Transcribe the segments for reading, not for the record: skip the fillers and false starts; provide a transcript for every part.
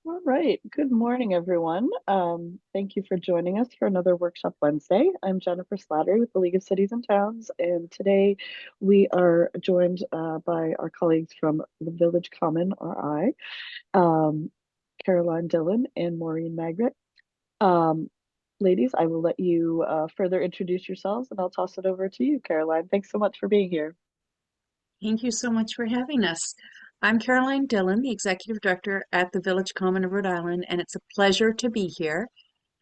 All right. Good morning, everyone. Thank you for joining us for another Workshop Wednesday. I'm Jennifer Slattery with the League of Cities and Towns, and today we are joined by our colleagues from the Village Common, RI, Caroline Dillon and Maureen Magritte. Um, Ladies, I will let you further introduce yourselves, and I'll toss it over to you, Caroline. Thanks so much for being here. Thank you so much for having us. I'm Caroline Dillon, the Executive Director at the Village Common of Rhode Island, and it's a pleasure to be here.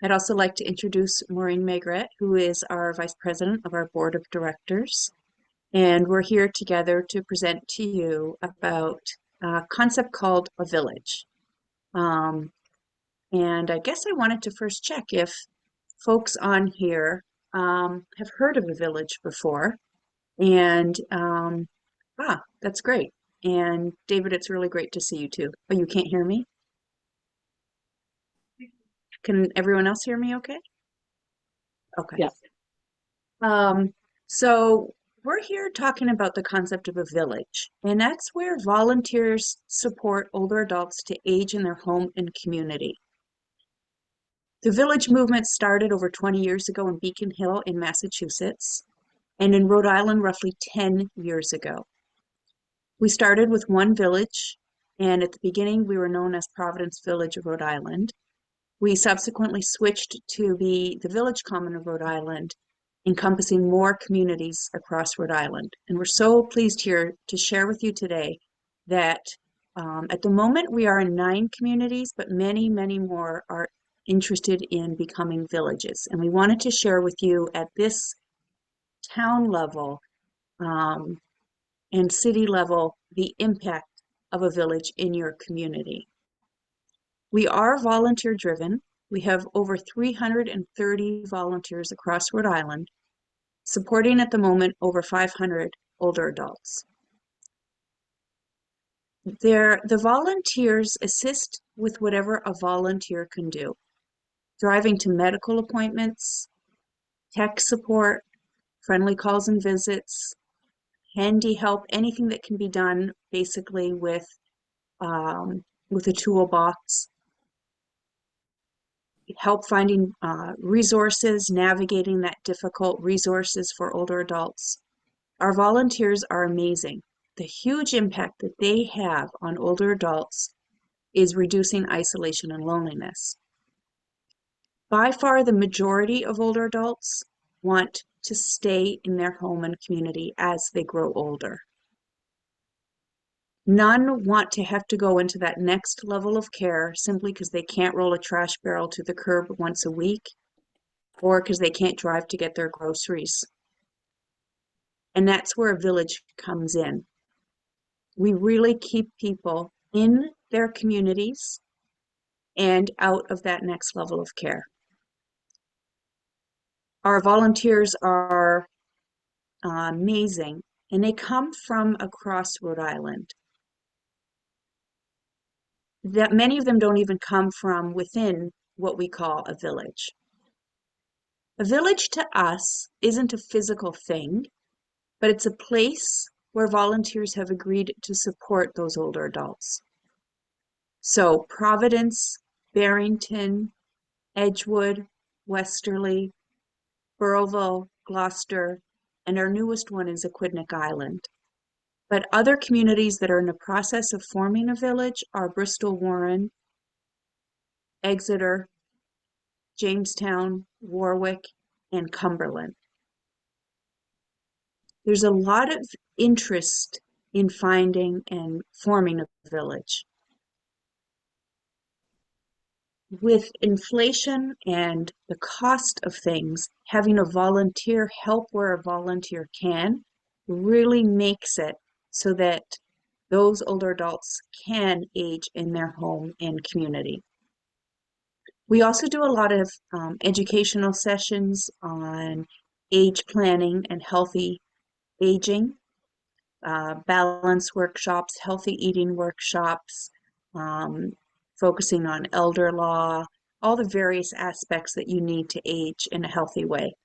I'd also like to introduce Maureen Maigret, who is our Vice President of our Board of Directors. And we're here together to present to you about a concept called a village. Um, and I guess I wanted to first check if folks on here have heard of a village before. And that's great. And David, it's really great to see you too. Oh, you can't hear me? Can everyone else hear me okay? Okay. Yes. Um, so we're here talking about the concept of a village, and that's where volunteers support older adults to age in their home and community. The village movement started over 20 years ago in Beacon Hill in Massachusetts, and in Rhode Island roughly 10 years ago. We started with one village, and at the beginning we were known as Providence Village of Rhode Island. We subsequently switched to be the Village Common of Rhode Island, encompassing more communities across Rhode Island. And we're so pleased here to share with you today that at the moment we are in 9 communities, but many, many more are interested in becoming villages. And we wanted to share with you at this town level um, and city level the impact of a village in your community. We are volunteer driven. We have over 330 volunteers across Rhode Island, supporting at the moment over 500 older adults. The volunteers assist with whatever a volunteer can do, driving to medical appointments, tech support, friendly calls and visits, handy help, anything that can be done basically with a toolbox, help finding resources, navigating that difficult resources for older adults. Our volunteers are amazing. The huge impact that they have on older adults is reducing isolation and loneliness. By far, the majority of older adults want to stay in their home and community as they grow older. None want to have to go into that next level of care simply because they can't roll a trash barrel to the curb once a week or because they can't drive to get their groceries. And that's where a village comes in. We really keep people in their communities and out of that next level of care. Our volunteers are amazing, and they come from across Rhode Island. That many of them don't even come from within what we call a village. A village to us isn't a physical thing, but it's a place where volunteers have agreed to support those older adults. So Providence, Barrington, Edgewood, Westerly, Burrillville, Gloucester, and our newest one is Aquidneck Island. But other communities that are in the process of forming a village are Bristol Warren, Exeter, Jamestown, Warwick, and Cumberland. There's a lot of interest in finding and forming a village. With inflation and the cost of things, having a volunteer help where a volunteer can really makes it so that those older adults can age in their home and community. We also do a lot of educational sessions on age planning and healthy aging, balance workshops, healthy eating workshops, focusing on elder law, all the various aspects that you need to age in a healthy way.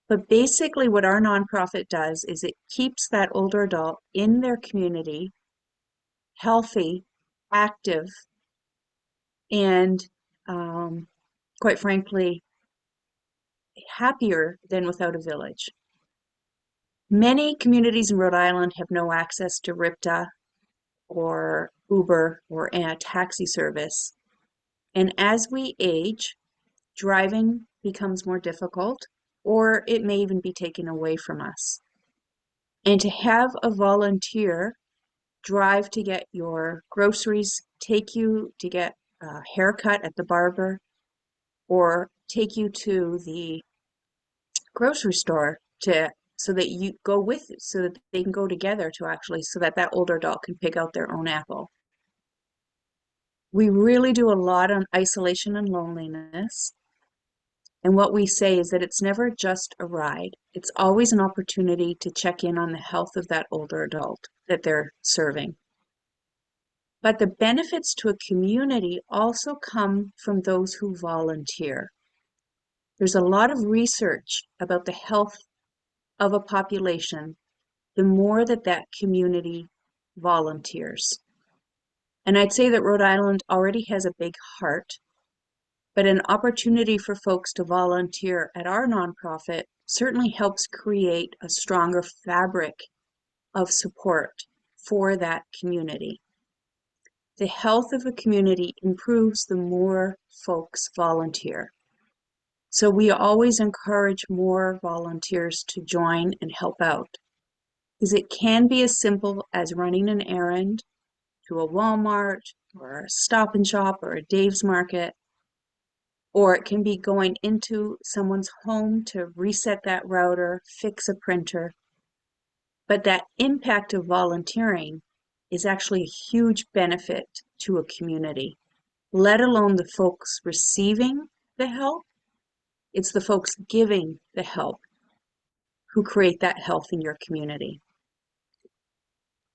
But basically what our nonprofit does is it keeps that older adult in their community, healthy, active, and quite frankly, happier than without a village. Many communities in Rhode Island have no access to RIPTA or Uber or a taxi service. And as we age, driving becomes more difficult, or it may even be taken away from us. And to have a volunteer drive to get your groceries, take you to get a haircut at the barber, or take you to the grocery store to so that you go with so that they can go together to actually so that that older adult can pick out their own apple. We really do a lot on isolation and loneliness. And what we say is that it's never just a ride. It's always an opportunity to check in on the health of that older adult that they're serving. But the benefits to a community also come from those who volunteer. There's a lot of research about the health of a population the more that that community volunteers. And I'd say that Rhode Island already has a big heart, but an opportunity for folks to volunteer at our nonprofit certainly helps create a stronger fabric of support for that community. The health of a community improves the more folks volunteer. So we always encourage more volunteers to join and help out, because it can be as simple as running an errand to a Walmart or a Stop and Shop or a Dave's Market, or it can be going into someone's home to reset that router, fix a printer. But that impact of volunteering is actually a huge benefit to a community, let alone the folks receiving the help. It's the folks giving the help who create that health in your community.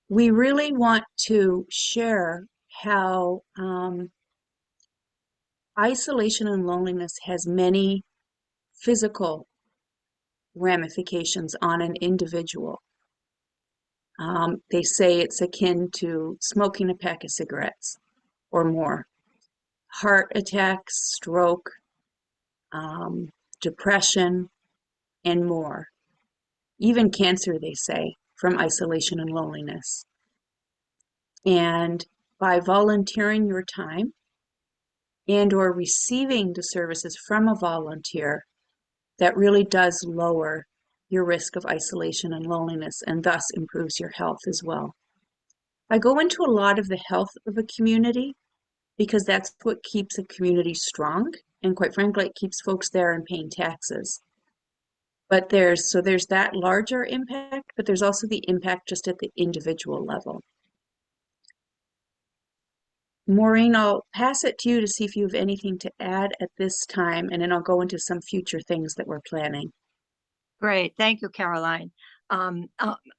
We really want to share how isolation and loneliness has many physical ramifications on an individual. They say it's akin to smoking a pack of cigarettes or more. Heart attacks, stroke, depression, and more. Even cancer, they say, from isolation and loneliness. And by volunteering your time and or receiving the services from a volunteer, that really does lower your risk of isolation and loneliness and thus improves your health as well. I go into a lot of the health of a community because that's what keeps a community strong, and quite frankly, it keeps folks there and paying taxes. But there's that larger impact, but there's also the impact just at the individual level. Maureen, I'll pass it to you to see if you have anything to add at this time, and then I'll go into some future things that we're planning. Great. Thank you, Caroline. I'm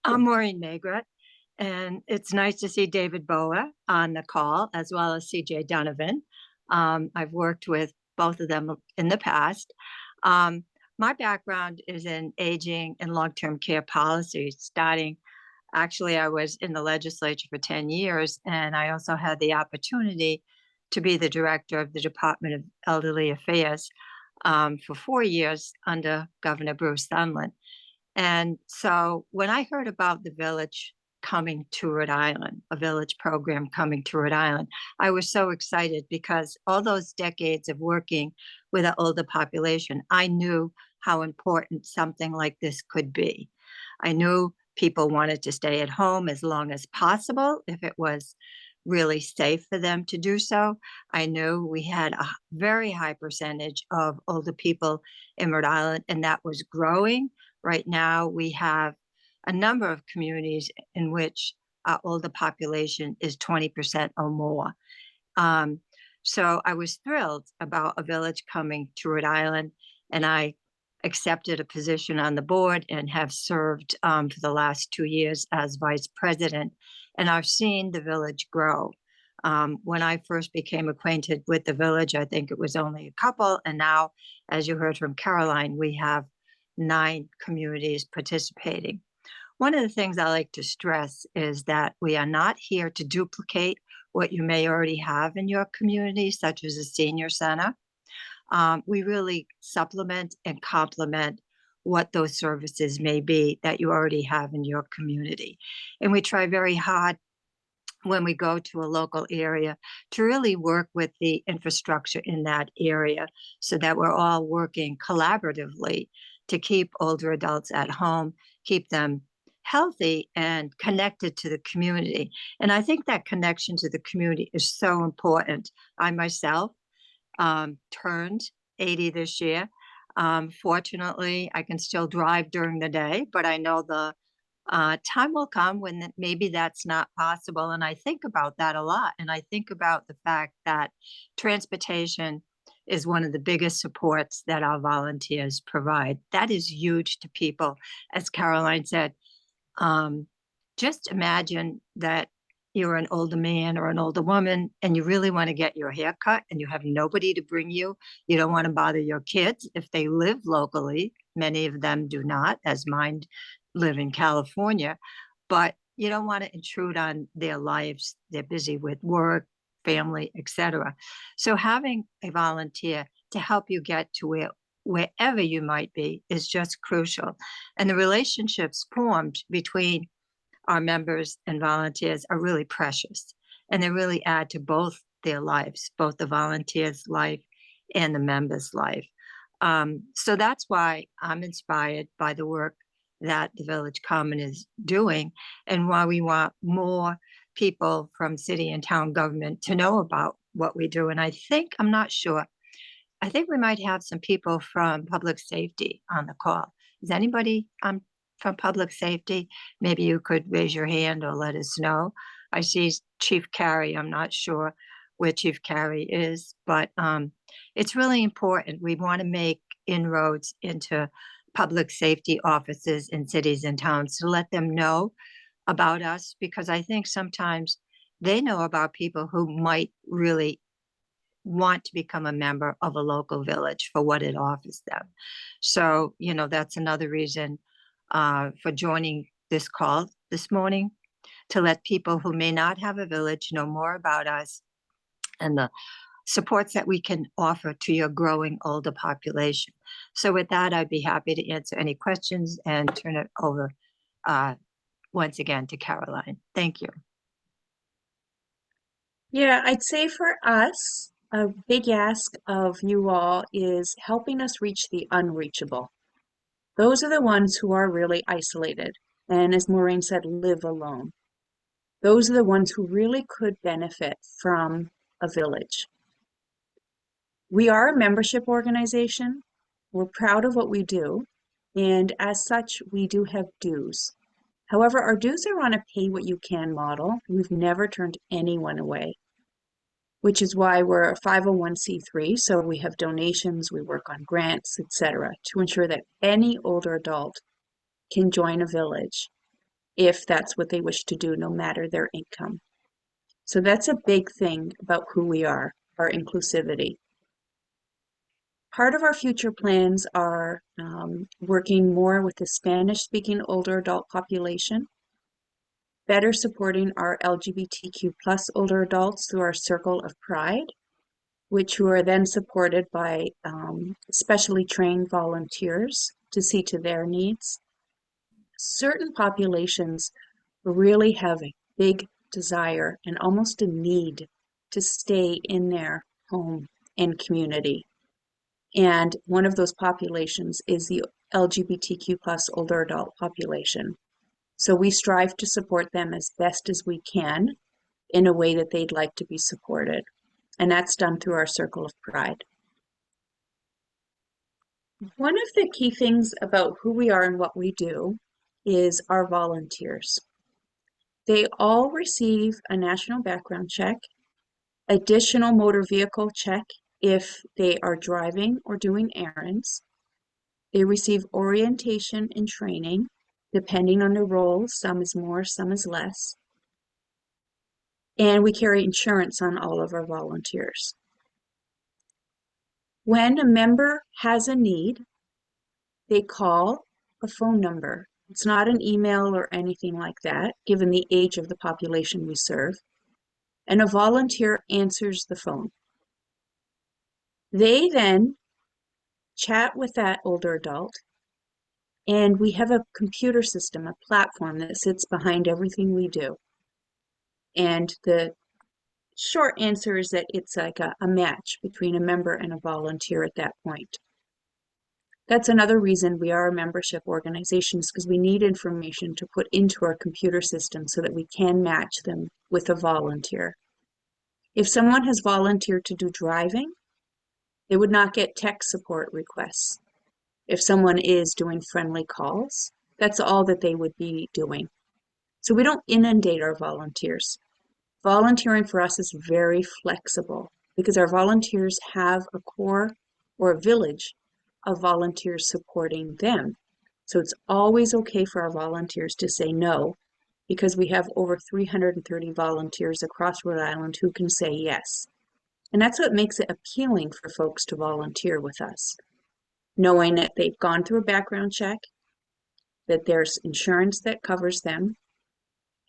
Maureen Maigret, and it's nice to see David Boa on the call, as well as CJ Donovan. I've worked with both of them in the past. My background is in aging and long-term care policy, actually, I was in the legislature for 10 years, and I also had the opportunity to be the director of the Department of Elderly Affairs for 4 years under Governor Bruce Thunlin. And so when I heard about the village coming to Rhode Island, a village program coming to Rhode Island, I was so excited because all those decades of working with an older population, I knew how important something like this could be. I knew people wanted to stay at home as long as possible if it was really safe for them to do so. I knew we had a very high percentage of older people in Rhode Island, and that was growing. Right now, we have a number of communities in which our older population is 20% or more. So I was thrilled about a village coming to Rhode Island, and I accepted a position on the board and have served for the last 2 years as vice president. And I've seen the village grow. When I first became acquainted with the village, I think it was only a couple. And now, as you heard from Caroline, we have 9 communities participating. One of the things I like to stress is that we are not here to duplicate what you may already have in your community, such as a senior center. We really supplement and complement what those services may be that you already have in your community. And we try very hard when we go to a local area to really work with the infrastructure in that area so that we're all working collaboratively to keep older adults at home, keep them healthy and connected to the community. And I think that connection to the community is so important. I myself turned 80 this year. Fortunately, I can still drive during the day, but I know the time will come when maybe that's not possible. And I think about that a lot. And I think about the fact that transportation is one of the biggest supports that our volunteers provide. That is huge to people. As Caroline said, just imagine that you're an older man or an older woman and you really want to get your hair cut and you have nobody to bring you. You don't want to bother your kids if they live locally. Many of them do not, as mine live in California, but you don't want to intrude on their lives. They're busy with work, family, etc. So having a volunteer to help you get to wherever you might be is just crucial. And the relationships formed between our members and volunteers are really precious, and they really add to both their lives, both the volunteers' life and the members' life. So that's why I'm inspired by the work that the Village Common is doing, and why we want more people from city and town government to know about what we do. And I think, I'm not sure, I think we might have some people from public safety on the call. Is anybody from public safety? Maybe you could raise your hand or let us know. I see Chief Carey. I'm not sure where Chief Carey is, but it's really important. We want to make inroads into public safety offices in cities and towns to let them know about us, because I think sometimes they know about people who might really want to become a member of a local village for what it offers them. So, that's another reason for joining this call this morning, to let people who may not have a village know more about us and the supports that we can offer to your growing older population. So with that, I'd be happy to answer any questions and turn it over once again to Caroline. Thank you. Yeah, I'd say for us, a big ask of you all is helping us reach the unreachable. Those are the ones who are really isolated, and as Maureen said, live alone. Those are the ones who really could benefit from a village. We are a membership organization. We're proud of what we do, and as such, we do have dues. However, our dues are on a pay-what-you-can model. We've never turned anyone away, which is why we're a 501c3, so we have donations, we work on grants, etc., to ensure that any older adult can join a village if that's what they wish to do, no matter their income. So that's a big thing about who we are, our inclusivity. Part of our future plans are working more with the Spanish-speaking older adult population, better supporting our LGBTQ plus older adults through our Circle of Pride, who are then supported by specially trained volunteers to see to their needs. Certain populations really have a big desire and almost a need to stay in their home and community. And one of those populations is the LGBTQ plus older adult population. So we strive to support them as best as we can in a way that they'd like to be supported. And that's done through our Circle of Pride. One of the key things about who we are and what we do is our volunteers. They all receive a national background check, additional motor vehicle check if they are driving or doing errands. They receive orientation and training, depending on the role. Some is more, some is less. And we carry insurance on all of our volunteers. When a member has a need, they call a phone number. It's not an email or anything like that, given the age of the population we serve. and a volunteer answers the phone. They then chat with that older adult, and we have a computer system, a platform that sits behind everything we do. And the short answer is that it's like a match between a member and a volunteer at that point. That's another reason we are a membership organization, is because we need information to put into our computer system so that we can match them with a volunteer. If someone has volunteered to do driving, they would not get tech support requests. If someone is doing friendly calls, that's all that they would be doing. So we don't inundate our volunteers. Volunteering for us is very flexible because our volunteers have a core or a village of volunteers supporting them. So it's always okay for our volunteers to say no, because we have over 330 volunteers across Rhode Island who can say yes. And that's what makes it appealing for folks to volunteer with us, knowing that they've gone through a background check, that there's insurance that covers them,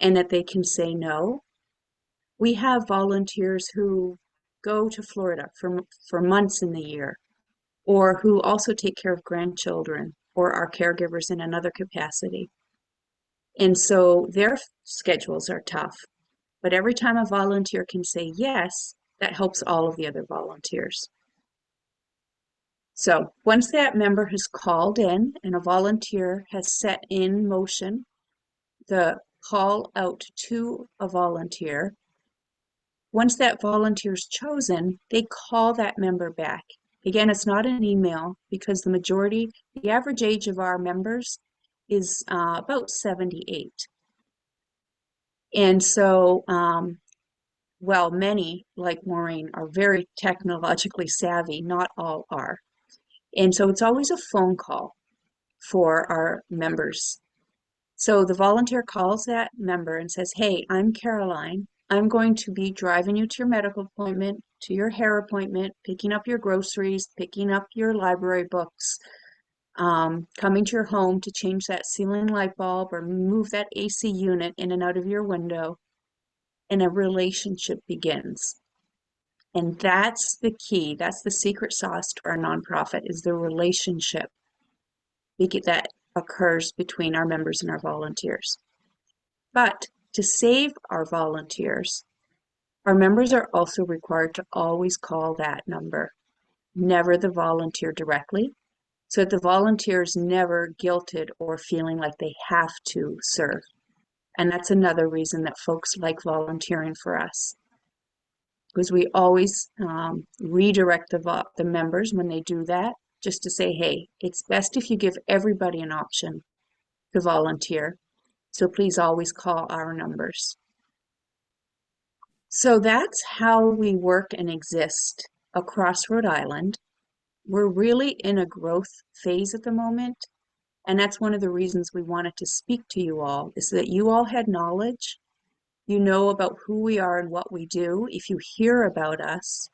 and that they can say no. We have volunteers who go to Florida for months in the year, or who also take care of grandchildren or are caregivers in another capacity. And so their schedules are tough. But every time a volunteer can say yes, that helps all of the other volunteers. So once that member has called in and a volunteer has set in motion the call out to a volunteer, once that volunteer is chosen, they call that member back. Again, it's not an email because the average age of our members is about 78. And so, well, many, like Maureen, are very technologically savvy. Not all are. And so it's always a phone call for our members. So the volunteer calls that member and says, "Hey, I'm Caroline. I'm going to be driving you to your medical appointment, to your hair appointment, picking up your groceries, picking up your library books, coming to your home to change that ceiling light bulb or move that AC unit in and out of your window," and a relationship begins. And that's the key. That's the secret sauce to our nonprofit, is the relationship that occurs between our members and our volunteers. But to save our volunteers, our members are also required to always call that number, never the volunteer directly, so that the volunteer is never guilted or feeling like they have to serve. And that's another reason that folks like volunteering for us, because we always redirect the members when they do that, just to say, hey, it's best if you give everybody an option to volunteer. So please always call our numbers. So that's how we work and exist across Rhode Island. We're really in a growth phase at the moment. And that's one of the reasons we wanted to speak to you all, is that you all had knowledge. You know about who we are and what we do if you hear about us.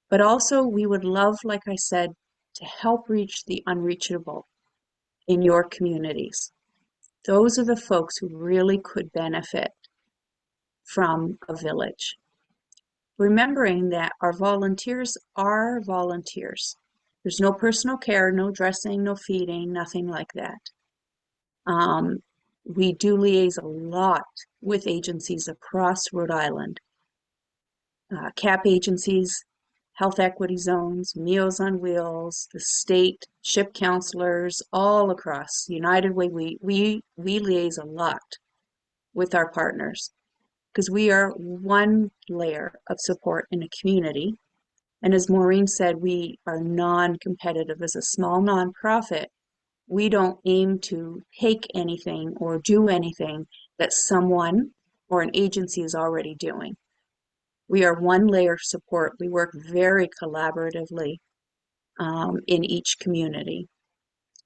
But also we would love, like I said, to help reach the unreachable in your communities. Those are the folks who really could benefit from a village. Remembering that our volunteers are volunteers. There's no personal care, no dressing, no feeding, nothing like that. We do liaise a lot with agencies across Rhode Island. CAP agencies, health equity zones, Meals on Wheels, the state, SHIP counselors, all across United Way. We liaise a lot with our partners because we are one layer of support in a community. And as Maureen said, we are non-competitive. As a small nonprofit, we don't aim to take anything or do anything that someone or an agency is already doing. We are one layer of support. We work very collaboratively in each community.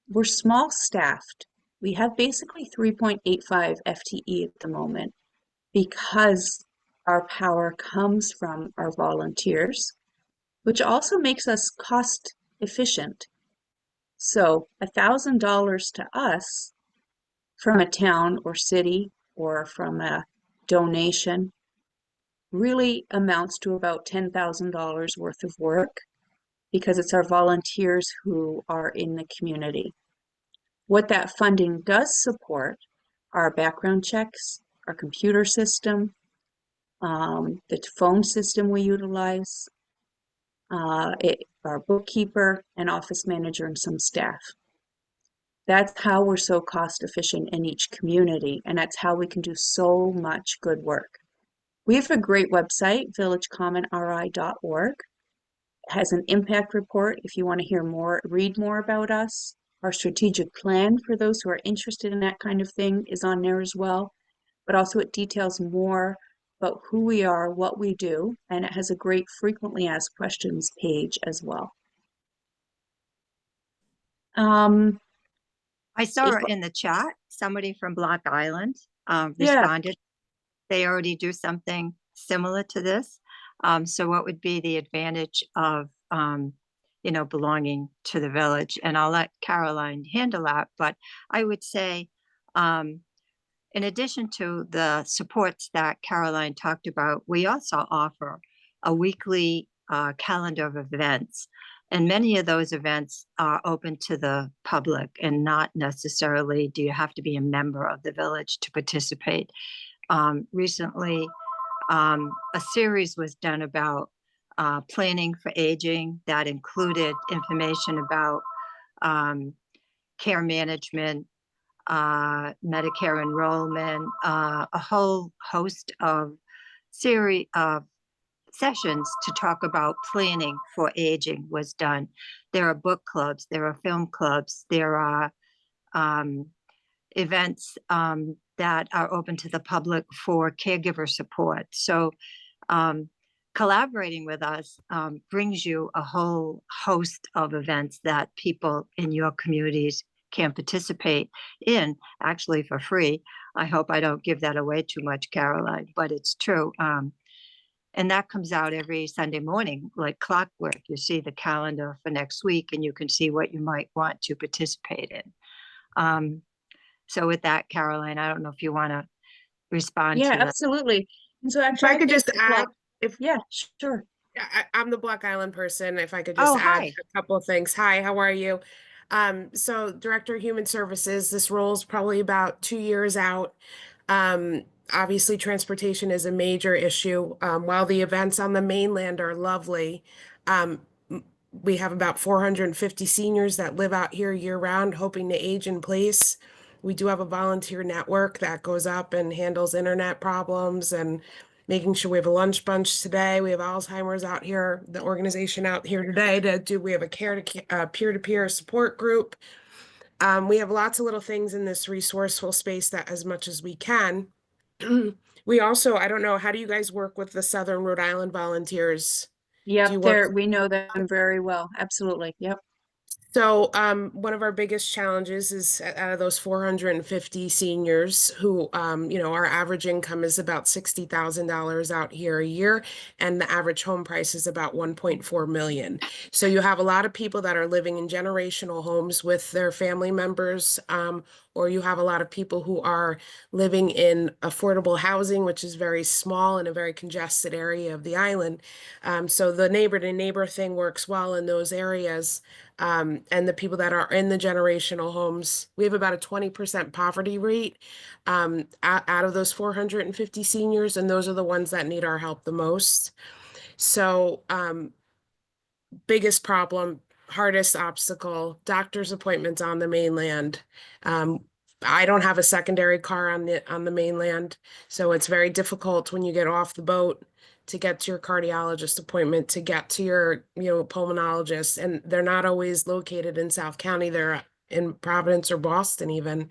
We're small staffed. We have basically 3.85 FTE at the moment because our power comes from our volunteers, which also makes us cost efficient. So $1,000 to us from a town or city or from a donation really amounts to about $10,000 worth of work because it's our volunteers who are in the community. What that funding does support are background checks, our computer system, the phone system we utilize, our bookkeeper and office manager and some staff. That's how we're so cost efficient in each community, and that's how we can do so much good work. We have a great website, villagecommonri.org. It has an impact report if you want to hear more, read more about us. Our strategic plan for those who are interested in that kind of thing is on there as well, but also it details more about who we are, what we do, and it has a great frequently asked questions page as well. I saw If- in the chat, somebody from Block Island Yeah. responded. They already do something similar to this. So what would be the advantage of, belonging to the village? And I'll let Caroline handle that. But I would say, in addition to the supports that Caroline talked about, we also offer a weekly calendar of events. And many of those events are open to the public and not necessarily do you have to be a member of the village to participate. Recently, a series was done about planning for aging that included information about care management, Medicare enrollment, a whole host of series of sessions to talk about planning for aging was done. There are book clubs, there are film clubs, there are events that are open to the public for caregiver support. So collaborating with us brings you a whole host of events that people in your communities can participate in, actually for free. I hope I don't give that away too much, Caroline, but it's true. And that comes out every Sunday morning, like clockwork. You see the calendar for next week and you can see what you might want to participate in. So with that, Caroline, I don't know if you want to respond Yeah, to that. absolutely. And so If actually, I could just add, yeah, sure. I'm the Block Island person. If I could just add Hi. a couple of things. Hi, how are you? So Director of Human Services, this role is probably about 2 years out. Obviously, transportation is a major issue. While the events on the mainland are lovely, we have about 450 seniors that live out here year round, hoping to age in place. We do have a volunteer network that goes up and handles internet problems and making sure we have a lunch bunch today. We have Alzheimer's out here, the organization out here today we have a peer-to-peer support group. We have lots of little things in this resourceful space that as much as we can. We also, I don't know, how do you guys work with the Southern Rhode Island volunteers? Yep, we know them very well. Absolutely. Yep. So, one of our biggest challenges is out of those 450 seniors who, our average income is about $60,000 out here a year, and the average home price is about 1.4 million. So you have a lot of people that are living in generational homes with their family members, or you have a lot of people who are living in affordable housing, which is very small in a very congested area of the island. So the neighbor to neighbor thing works well in those areas. And the people that are in the generational homes, we have about a 20% poverty rate out of those 450 seniors, and those are the ones that need our help the most. So biggest problem, hardest obstacle, doctor's appointments on the mainland. I don't have a secondary car on the mainland, so it's very difficult when you get off the boat to get to your cardiologist appointment, to get to your, pulmonologist, and they're not always located in South County. They're in Providence or Boston even.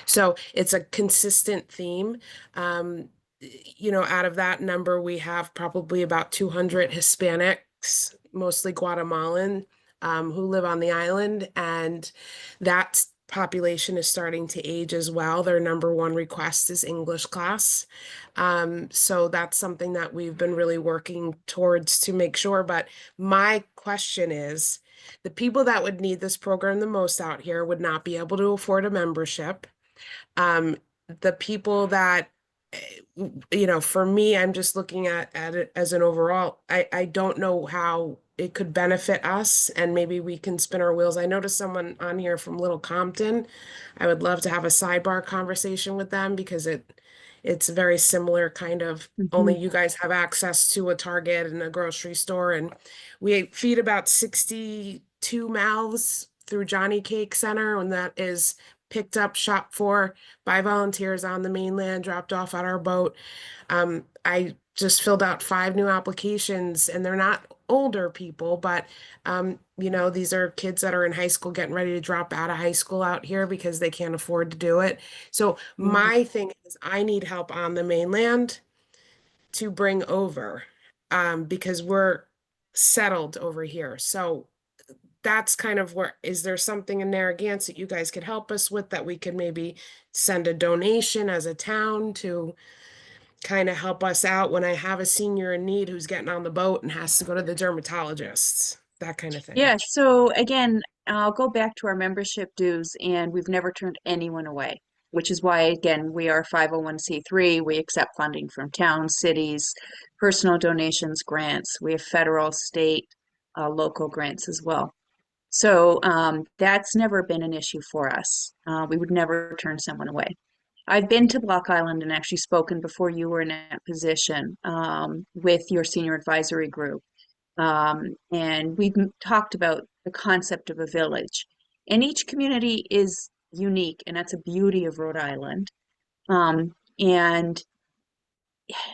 So it's a consistent theme. Out of that number, we have probably about 200 Hispanics, mostly Guatemalan, who live on the island, and that population is starting to age as well. Their number one request is English class. So that's something that we've been really working towards to make sure. But my question is, the people that would need this program the most out here would not be able to afford a membership. The people that you know, for me, I'm just looking at it as an overall. I don't know how it could benefit us, and maybe we can spin our wheels. I noticed someone on here from Little Compton. I would love to have a sidebar conversation with them because it's very similar kind of, only Mhm. you guys have access to a Target and a grocery store, and we feed about 62 mouths through Johnny Cake Center, and that is picked up, shop for by volunteers on the mainland, dropped off at our boat. I just filled out 5 new applications, and they're not older people, but you know, these are kids that are in high school getting ready to drop out of high school out here because they can't afford to do it. So Yeah. my thing is I need help on the mainland to bring over because we're settled over here. So that's kind of where, is there something in Narragansett that you guys could help us with that we could maybe send a donation as a town to kind of help us out when I have a senior in need who's getting on the boat and has to go to the dermatologist, that kind of thing. Yeah, so again, I'll go back to our membership dues, and we've never turned anyone away, which is why, again, we are 501(c)(3). We accept funding from towns, cities, personal donations, grants. We have federal, state, local grants as well. So that's never been an issue for us. We would never turn someone away. I've been to Block Island and actually spoken before you were in that position with your senior advisory group. And we've talked about the concept of a village. And each community is unique, and that's a beauty of Rhode Island. And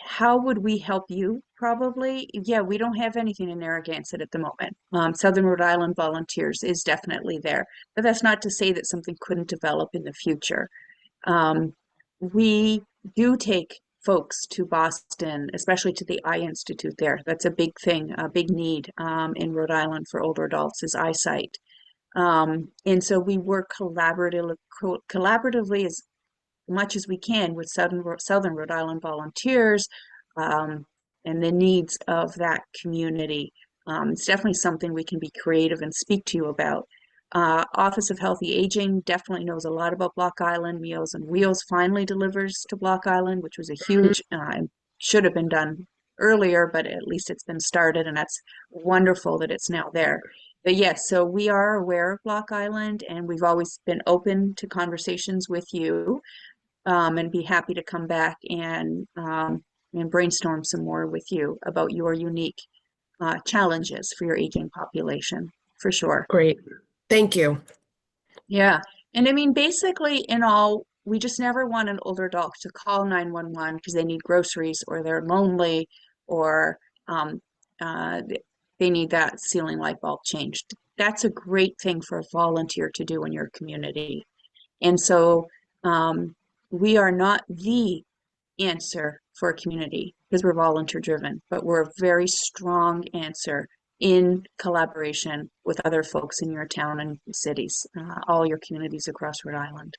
how would we help you? Probably, yeah, we don't have anything in Narragansett at the moment. Southern Rhode Island Volunteers is definitely there, but that's not to say that something couldn't develop in the future. Um, we do take folks to Boston, especially to the Eye Institute there. That's a big thing, a big need in Rhode Island for older adults is eyesight. And so we work collaboratively as much as we can with Southern Rhode Island volunteers um, and the needs of that community. It's definitely something we can be creative and speak to you about. Office of Healthy Aging definitely knows a lot about Block Island. Meals on Wheels finally delivers to Block Island, which was a huge, should have been done earlier, but at least it's been started, and that's wonderful that it's now there. But yes, so we are aware of Block Island, and we've always been open to conversations with you, and be happy to come back and brainstorm some more with you about your unique challenges for your aging population, for sure. Great. Thank you. Yeah. And I mean, basically, in all, we just never want an older adult to call 911 because they need groceries or they're lonely or um, they need that ceiling light bulb changed. That's a great thing for a volunteer to do in your community. And so um, we are not the answer for a community because we're volunteer driven, but we're a very strong answer in collaboration with other folks in your town and cities, all your communities across Rhode Island.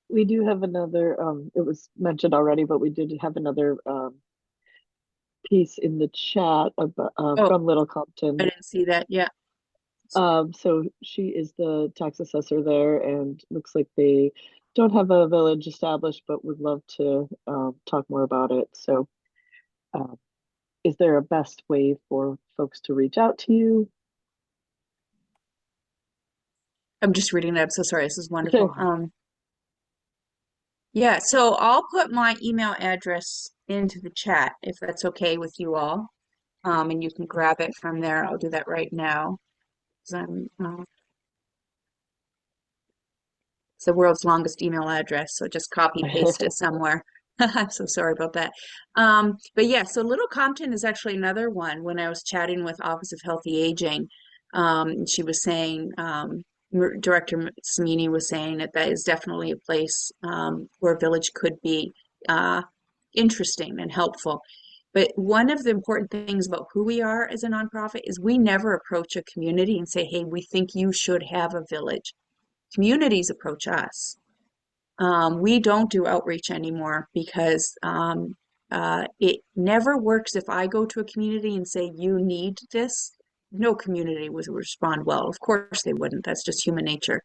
We do have another, it was mentioned already, but we did have another piece in the chat about, Oh, from Little I Compton. didn't see that. Yeah. So she is the tax assessor there, and looks like they don't have a village established, but would love to talk more about it. So, is there a best way for folks to reach out to you? I'm just reading that. I'm so sorry. This is wonderful. Yeah, so I'll put my email address into the chat if that's okay with you all. And you can grab it from there. I'll do that right now. 'Cause it's the world's longest email address, so just copy paste it somewhere. I'm so sorry about that. But yeah, so Little Compton is actually another one. When I was chatting with Office of Healthy Aging, she was saying, Director Samini was saying that that is definitely a place where a village could be interesting and helpful. But one of the important things about who we are as a nonprofit is we never approach a community and say, hey, we think you should have a village. Communities approach us. We don't do outreach anymore because it never works if I go to a community and say, you need this. No community would respond well. Of course they wouldn't. That's just human nature.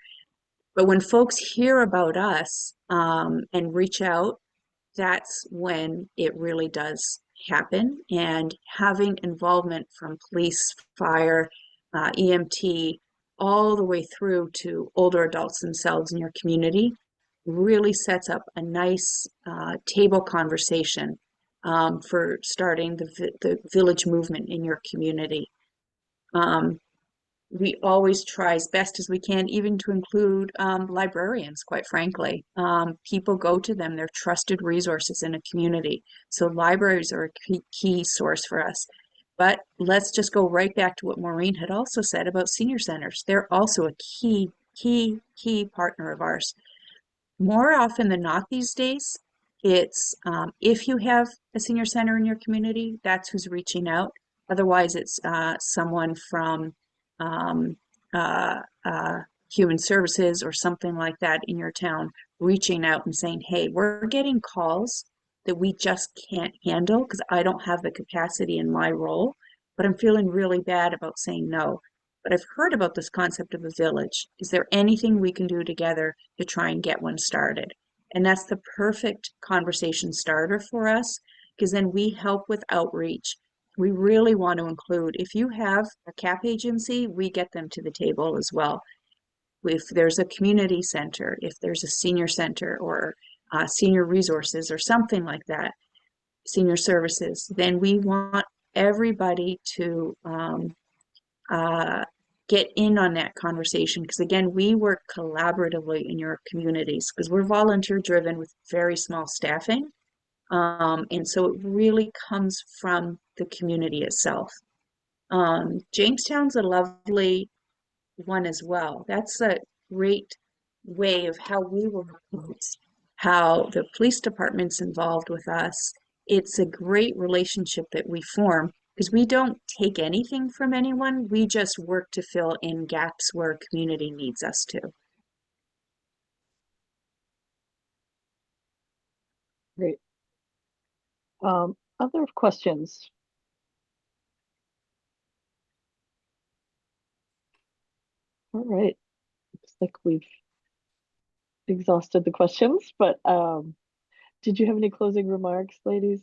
But when folks hear about us and reach out, that's when it really does happen. And having involvement from police, fire, EMT, all the way through to older adults themselves in your community really sets up a nice table conversation for starting the village movement in your community. We always try as best as we can, even to include librarians, quite frankly. People go to them, they're trusted resources in a community. So libraries are a key source for us. But let's just go right back to what Maureen had also said about senior centers. They're also a key partner of ours. More often than not these days, it's if you have a senior center in your community, that's who's reaching out. Otherwise, it's someone from um, uh, human services or something like that in your town reaching out and saying, hey, we're getting calls that we just can't handle because I don't have the capacity in my role, but I'm feeling really bad about saying no. But I've heard about this concept of a village. Is there anything we can do together to try and get one started? And that's the perfect conversation starter for us because then we help with outreach. We really want to include, if you have a CAP agency, we get them to the table as well. If there's a community center, if there's a senior center or senior resources or something like that, senior services, then we want everybody to get in on that conversation because again, we work collaboratively in your communities because we're volunteer driven with very small staffing. And so it really comes from the community itself. Jamestown's a lovely one as well. That's a great way of how we will recruit, how the police department's involved with us. It's a great relationship that we form because we don't take anything from anyone. We just work to fill in gaps where community needs us to. Great. Other questions? All right. Looks like we've exhausted the questions, but did you have any closing remarks, ladies?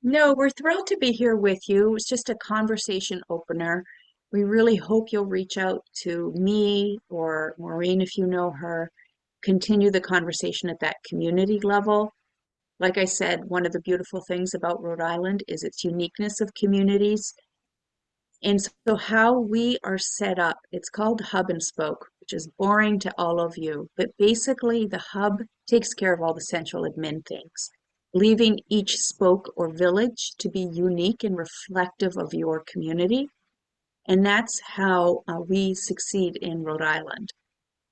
No, we're thrilled to be here with you. It's just a conversation opener. We really hope you'll reach out to me or Maureen if you know her, continue the conversation at that community level. Like I said, one of the beautiful things about Rhode Island is its uniqueness of communities. And so how we are set up, it's called Hub and Spoke, which is boring to all of you, but basically the hub takes care of all the central admin things, leaving each spoke or village to be unique and reflective of your community. And that's how we succeed in Rhode Island.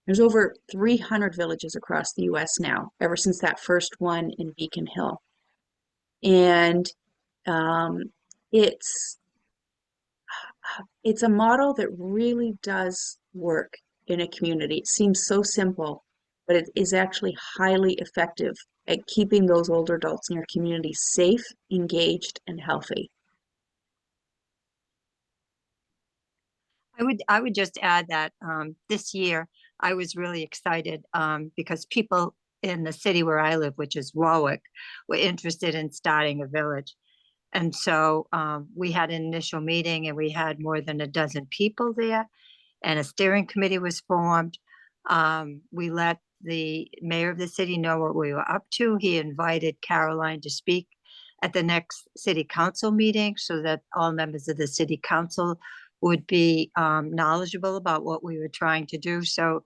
There's over 300 villages across the US now, ever since that first one in Beacon Hill. And um, it's it's a model that really does work in a community. It seems so simple, but it is actually highly effective at keeping those older adults in your community safe, engaged, and healthy. I would just add that this year I was really excited because people in the city where I live, which is Warwick, were interested in starting a village. And so we had an initial meeting and we had more than a dozen people there, and a steering committee was formed. We let the mayor of the city know what we were up to. He invited Caroline to speak at the next city council meeting so that all members of the city council would be knowledgeable about what we were trying to do. So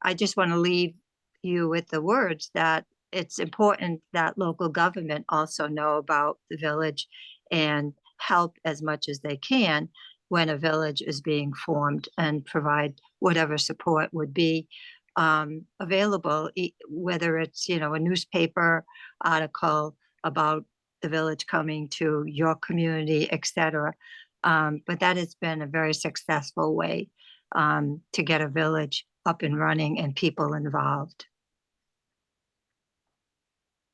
I just want to leave you with the words that it's important that local government also know about the village and help as much as they can when a village is being formed and provide whatever support would be available, whether it's, you know, a newspaper article about the village coming to your community, etc. But that has been a very successful way to get a village up and running and people involved.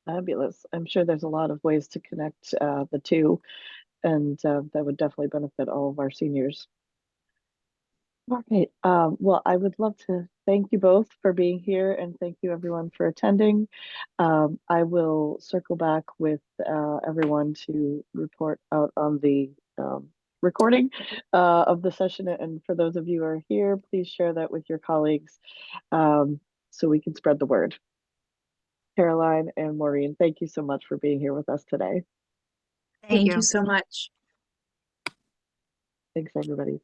Fabulous. I'm sure there's a lot of ways to connect the two, and that would definitely benefit all of our seniors. All right. Well, I would love to thank you both for being here and thank you everyone for attending. I will circle back with everyone to report out on the recording of the session. And for those of you who are here, please share that with your colleagues so we can spread the word. Caroline and Maureen, thank you so much for being here with us today. Thank Thank you. you so much. Thanks, everybody.